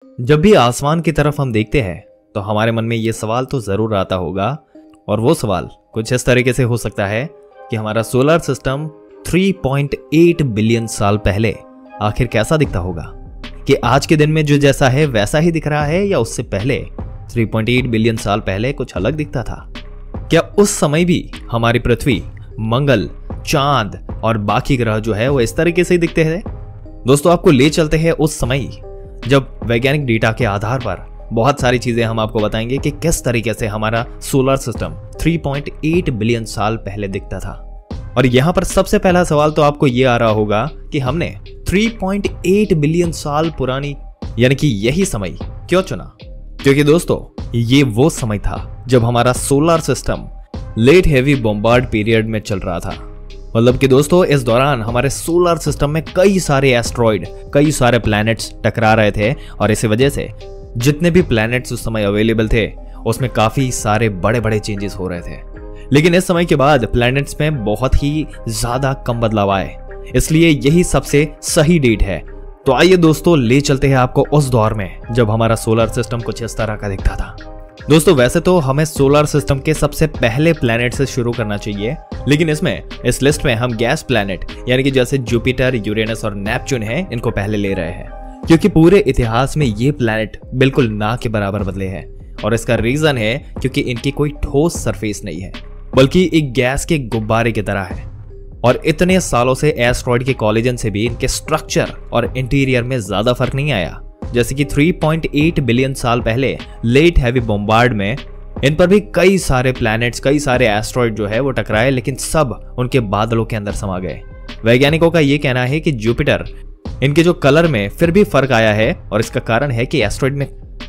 जब भी आसमान की तरफ हम देखते हैं तो हमारे मन में ये सवाल तो जरूर आता होगा, और वो सवाल कुछ इस तरीके से हो सकता है कि हमारा सोलर सिस्टम 3.8 बिलियन साल पहले आखिर कैसा दिखता होगा। कि आज के दिन में जो जैसा है वैसा ही दिख रहा है, या उससे पहले 3.8 बिलियन साल पहले कुछ अलग दिखता था। क्या उस समय भी हमारी पृथ्वी, मंगल, चांद और बाकी ग्रह जो है वो इस तरीके से ही दिखते हैं। दोस्तों, आपको ले चलते हैं उस समय जब वैज्ञानिक डेटा के आधार पर बहुत सारी चीजें हम आपको बताएंगे कि किस तरीके से हमारा सोलर सिस्टम 3.8 बिलियन साल पहले दिखता था। और यहां पर सबसे पहला सवाल तो आपको यह आ रहा होगा कि हमने 3.8 बिलियन साल पुरानी यानी कि यही समय क्यों चुना। क्योंकि दोस्तों, ये वो समय था जब हमारा solar system late heavy bombard period में चल रहा था। मतलब कि दोस्तों, इस दौरान हमारे सोलर सिस्टम में कई सारे एस्ट्रॉइड, कई सारे प्लैनेट्स टकरा रहे थे, और इसी वजह से जितने भी प्लैनेट्स उस समय अवेलेबल थे उसमें काफी सारे बड़े बड़े चेंजेस हो रहे थे। लेकिन इस समय के बाद प्लैनेट्स में बहुत ही ज्यादा कम बदलाव आए, इसलिए यही सबसे सही डेट है। तो आइए दोस्तों, ले चलते हैं आपको उस दौर में जब हमारा सोलर सिस्टम कुछ इस तरह का दिखता था। दोस्तों, वैसे तो हमें सोलर सिस्टम के सबसे पहले प्लैनेट से शुरू करना चाहिए, लेकिन इस लिस्ट में हम गैस प्लैनेट यानी कि जैसे जुपिटर, यूरेनस और नेपच्यून है, इनको पहले ले रहे हैं। क्योंकि पूरे इतिहास में ये प्लैनेट बिल्कुल ना के बराबर बदले हैं, और इसका रीजन है क्योंकि इनकी कोई ठोस सरफेस नहीं है, बल्कि एक गैस के गुब्बारे की तरह है। और इतने सालों से एस्ट्रॉइड के कॉलिजन से भी इनके स्ट्रक्चर और इंटीरियर में ज्यादा फर्क नहीं आया। जैसे कि 3.8 बिलियन साल पहले लेट हैवी बॉम्बार्ड में इन पर भी कई सारे प्लैनेट्स, कई सारे एस्ट्रॉइड जो है वो टकराए, लेकिन सब उनके बादलों के अंदर समा गए। वैज्ञानिकों का ये कहना है कि जुपिटर, इनके जो कलर में फिर भी फर्क आया है, और इसका कारण है कि एस्ट्रॉइड में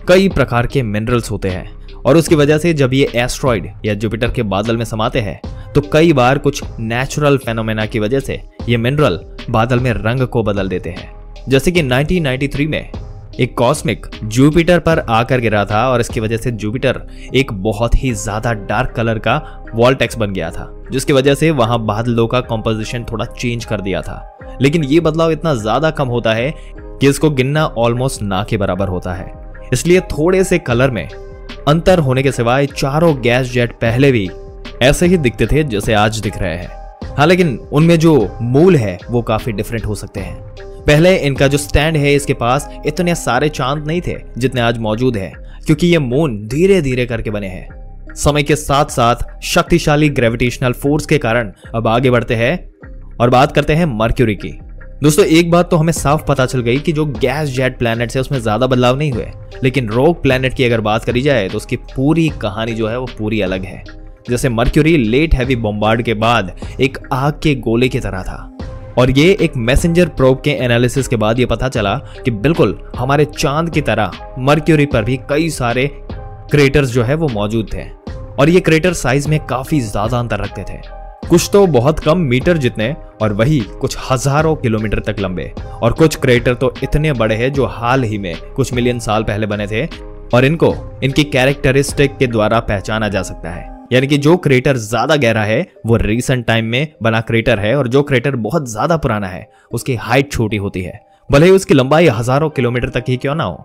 कई प्रकार के मिनरल्स होते हैं, और उसकी वजह से जब ये एस्ट्रॉइड या जुपिटर के बादल में समाते हैं तो कई बार कुछ नेचुरल फेनोमेना की वजह से ये मिनरल बादल में रंग को बदल देते हैं। जैसे कि 1993 में एक कॉस्मिक जुपिटर पर आकर गिरा था, और इसकी वजह से जुपिटर एक बहुत ही ज्यादा डार्क कलर का वॉल्टेक्स बन गया था, जिसकी वजह से वहां बादलों का कंपोजिशन थोड़ा चेंज कर दिया था। लेकिन ये बदलाव इतना ज्यादा कम होता है कि इसको गिनना ऑलमोस्ट ना के बराबर होता है। इसलिए थोड़े से कलर में अंतर होने के सिवाय चारों गैस जेट पहले भी ऐसे ही दिखते थे जैसे आज दिख रहे हैं। हाँ, लेकिन उनमें जो मूल है वो काफी डिफरेंट हो सकते हैं। पहले इनका जो स्टैंड है, इसके पास इतने सारे चांद नहीं थे जितने आज मौजूद है, क्योंकि ये मून धीरे धीरे करके बने हैं। समय के साथ साथ शक्तिशाली ग्रेविटेशनल फोर्स के कारण अब आगे बढ़ते हैं और बात करते हैं मर्क्यूरी की। दोस्तों, एक बात तो हमें साफ पता चल गई कि जो गैस जेट प्लैनेट्स है उसमें ज्यादा बदलाव नहीं हुए, लेकिन रोग प्लैनेट की अगर बात करी जाए तो उसकी पूरी कहानी जो है वो पूरी अलग है। जैसे मर्क्यूरी लेट हैवी बॉम्बार्ड के बाद एक आग के गोले की तरह था, और ये एक मैसेंजर प्रोब के एनालिसिस के बाद ये पता चला कि बिल्कुल हमारे चांद की तरह मर्क्यूरी पर भी कई सारे क्रेटर्स जो है वो मौजूद थे, और ये क्रेटर साइज में काफी ज्यादा अंतर रखते थे। कुछ तो बहुत कम मीटर जितने, और वही कुछ हजारों किलोमीटर तक लंबे, और कुछ क्रेटर तो इतने बड़े हैं जो हाल ही में कुछ मिलियन साल पहले बने थे, और इनको इनकी कैरेक्टरिस्टिक के द्वारा पहचाना जा सकता है। यानी कि जो क्रेटर ज्यादा गहरा है वो रीसेंट टाइम में बना क्रेटर है, और जो क्रेटर बहुत ज्यादा पुराना है उसकी हाइट छोटी होती है, भले ही उसकी लंबाई हजारों किलोमीटर तक ही क्यों ना हो।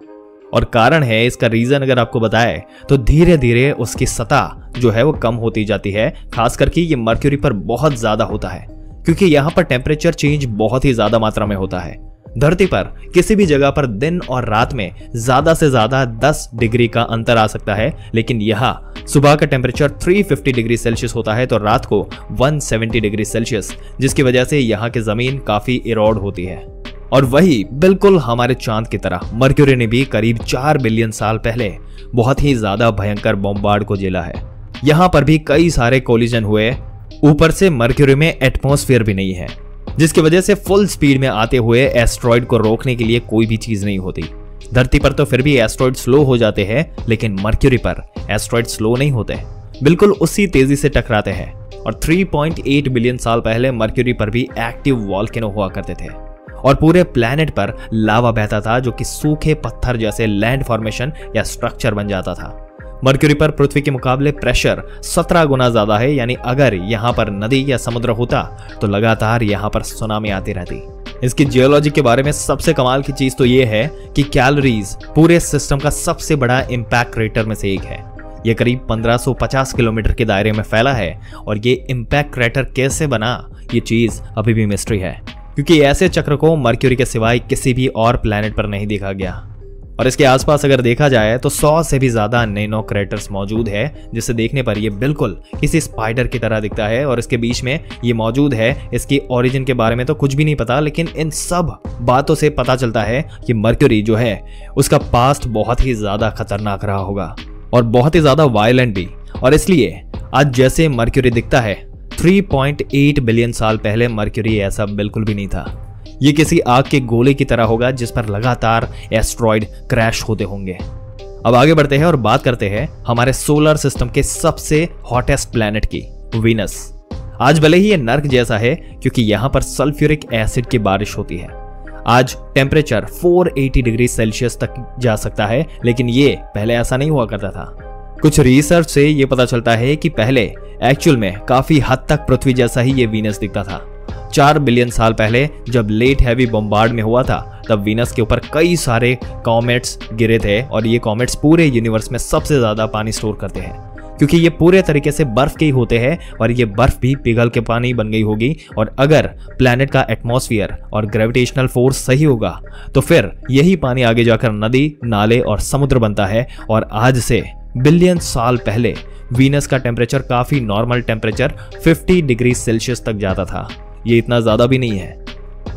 और कारण है, इसका रीजन अगर आपको बताए तो धीरे धीरे उसकी सतह जो है वो कम होती जाती है। खास करके ये मर्क्यूरी पर बहुत ज्यादा होता है, क्योंकि यहाँ पर टेम्परेचर चेंज बहुत ही ज्यादा मात्रा में होता है। धरती पर किसी भी जगह पर दिन और रात में ज्यादा से ज्यादा 10 डिग्री का अंतर आ सकता है, लेकिन यहाँ सुबह का टेम्परेचर 350 डिग्री सेल्सियस होता है तो रात को 170 डिग्री सेल्सियस, जिसकी वजह से यहाँ की जमीन काफी इरोड होती है। और वही बिल्कुल हमारे चांद की तरह मर्क्यूरी ने भी करीब 4 बिलियन साल पहले बहुत ही ज्यादा भयंकर बॉम्बार्ड को झेला है। यहाँ पर भी कई सारे कोलिजन हुए, ऊपर से मर्क्यूरी में एटमॉस्फेयर भी नहीं है, जिसकी वजह से फुल स्पीड में आते हुए एस्ट्रॉइड को रोकने के लिए कोई भी चीज नहीं होती। धरती पर तो फिर भी एस्ट्रॉइड स्लो हो जाते हैं, लेकिन मर्क्यूरी पर एस्ट्रॉइड स्लो नहीं होते, बिल्कुल उसी तेजी से टकराते हैं। और 3.8 बिलियन साल पहले मर्क्यूरी पर भी एक्टिव वॉल्केनो हुआ करते थे, और पूरे प्लैनेट पर लावा बहता था जो कि सूखे पत्थर जैसे लैंड फॉर्मेशन या स्ट्रक्चर बन जाता था। मर्क्यूरी पर पृथ्वी के मुकाबले प्रेशर 17 गुना ज्यादा है, यानी अगर यहाँ पर नदी या समुद्र होता तो लगातार यहाँ पर सुनामी आती रहती। इसकी जियोलॉजी के बारे में सबसे कमाल की चीज तो ये है कि कैलोरीज पूरे सिस्टम का सबसे बड़ा इम्पैक्ट क्रेटर में से एक है। ये करीब 1550 किलोमीटर के दायरे में फैला है और ये इम्पैक्ट क्रेटर कैसे बना, ये चीज अभी भी मिस्ट्री है, क्योंकि ऐसे चक्र को मर्क्यूरी के सिवाय किसी भी और प्लैनेट पर नहीं देखा गया। और इसके आसपास अगर देखा जाए तो 100 से भी ज्यादा नैनो क्रेटर्स मौजूद है, जिसे देखने पर ये बिल्कुल किसी स्पाइडर की तरह दिखता है। और इसके बीच में ये मौजूद है। इसकी ओरिजिन के बारे में तो कुछ भी नहीं पता, लेकिन इन सब बातों से पता चलता है कि मर्क्यूरी जो है उसका पास्ट बहुत ही ज्यादा खतरनाक रहा होगा और बहुत ही ज्यादा वायलेंट भी। और इसलिए आज जैसे मर्क्यूरी दिखता है, 3.8 बिलियन साल पहले मर्क्यूरी ऐसा बिल्कुल भी नहीं था। ये किसी आग के गोले की तरह होगा जिस पर लगातार एस्ट्रॉइड क्रैश होते होंगे। अब आगे बढ़ते हैं और बात करते हैं हमारे सोलर सिस्टम के सबसे हॉटेस्ट प्लैनेट की, वीनस। आज भले ही ये नर्क जैसा है क्योंकि यहाँ पर सल्फ्यूरिक एसिड की बारिश होती है। आज टेम्परेचर 480 डिग्री सेल्सियस तक जा सकता है, लेकिन ये पहले ऐसा नहीं हुआ करता था। कुछ रिसर्च से ये पता चलता है कि पहले एक्चुअल में काफी हद तक पृथ्वी जैसा ही ये वीनस दिखता था। 4 बिलियन साल पहले जब लेट हैवी बॉम्बार्ड में हुआ था, तब वीनस के ऊपर कई सारे कॉमेट्स गिरे थे और ये कॉमेट्स पूरे यूनिवर्स में सबसे ज्यादा पानी स्टोर करते हैं, क्योंकि ये पूरे तरीके से बर्फ के ही होते हैं और ये बर्फ भी पिघल के पानी बन गई होगी। और अगर प्लैनेट का एटमॉस्फेयर और ग्रेविटेशनल फोर्स सही होगा तो फिर यही पानी आगे जाकर नदी, नाले और समुद्र बनता है। और आज से बिलियन साल पहले वीनस का टेम्परेचर काफी नॉर्मल टेम्परेचर 50 डिग्री सेल्सियस तक जाता था। ये इतना ज्यादा भी नहीं है,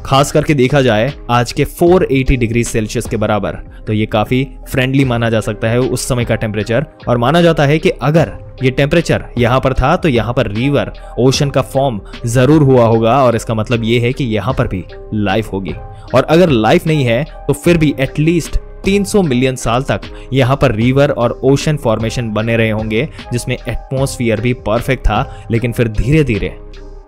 खास करके देखा जाए आज के 480 डिग्री सेल्सियस के बराबर, तो ये काफी फ्रेंडली माना जा सकता है उस समय का टेम्परेचर। और माना जाता है कि अगर ये टेम्परेचर यहाँ पर था तो यहाँ पर रिवर, ओशन का फॉर्म जरूर हुआ होगा और इसका मतलब ये है कि यहाँ पर भी लाइफ होगी। और अगर लाइफ नहीं है तो फिर भी एटलीस्ट 300 मिलियन साल तक यहाँ पर रिवर और ओशन फॉर्मेशन बने रहे होंगे, जिसमें एटमॉस्फेयर भी परफेक्ट था। लेकिन फिर धीरे धीरे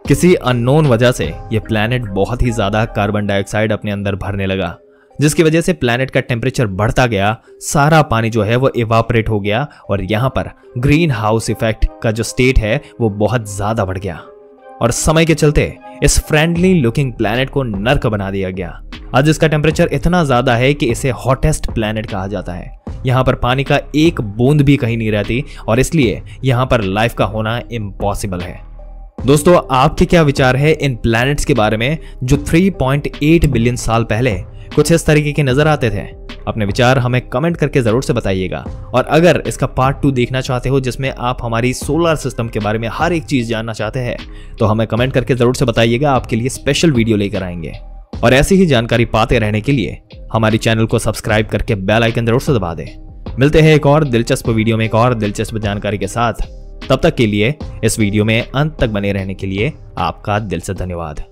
किसी अननोन वजह से ये प्लैनेट बहुत ही ज्यादा कार्बन डाइऑक्साइड अपने अंदर भरने लगा, जिसकी वजह से प्लैनेट का टेम्परेचर बढ़ता गया, सारा पानी जो है वो इवापोरेट हो गया और यहाँ पर ग्रीन हाउस इफेक्ट का जो स्टेट है वो बहुत ज्यादा बढ़ गया और समय के चलते इस फ्रेंडली लुकिंग प्लैनेट को नर्क बना दिया गया। आज इसका टेम्परेचर इतना ज्यादा है कि इसे हॉटेस्ट प्लैनेट कहा जाता है। यहाँ पर पानी का एक बूंद भी कहीं नहीं रहती और इसलिए यहाँ पर लाइफ का होना इम्पॉसिबल है। दोस्तों, आपके क्या विचार है इन प्लैनेट्स के बारे में जो 3.8 बिलियन साल पहले कुछ इस तरीके के नजर आते थे? अपने विचार हमें कमेंट करके जरूर से बताइएगा। और अगर इसका पार्ट 2 देखना चाहते हो जिसमें आप हमारी सोलर सिस्टम के बारे में हर एक चीज जानना चाहते हैं, तो हमें कमेंट करके जरूर से बताइएगा। आपके लिए स्पेशल वीडियो लेकर आएंगे। और ऐसी ही जानकारी पाते रहने के लिए हमारे चैनल को सब्सक्राइब करके बेल आइकन जरूर से दबा दें। मिलते हैं एक और दिलचस्प वीडियो में एक और दिलचस्प जानकारी के साथ। तब तक के लिए इस वीडियो में अंत तक बने रहने के लिए आपका दिल से धन्यवाद।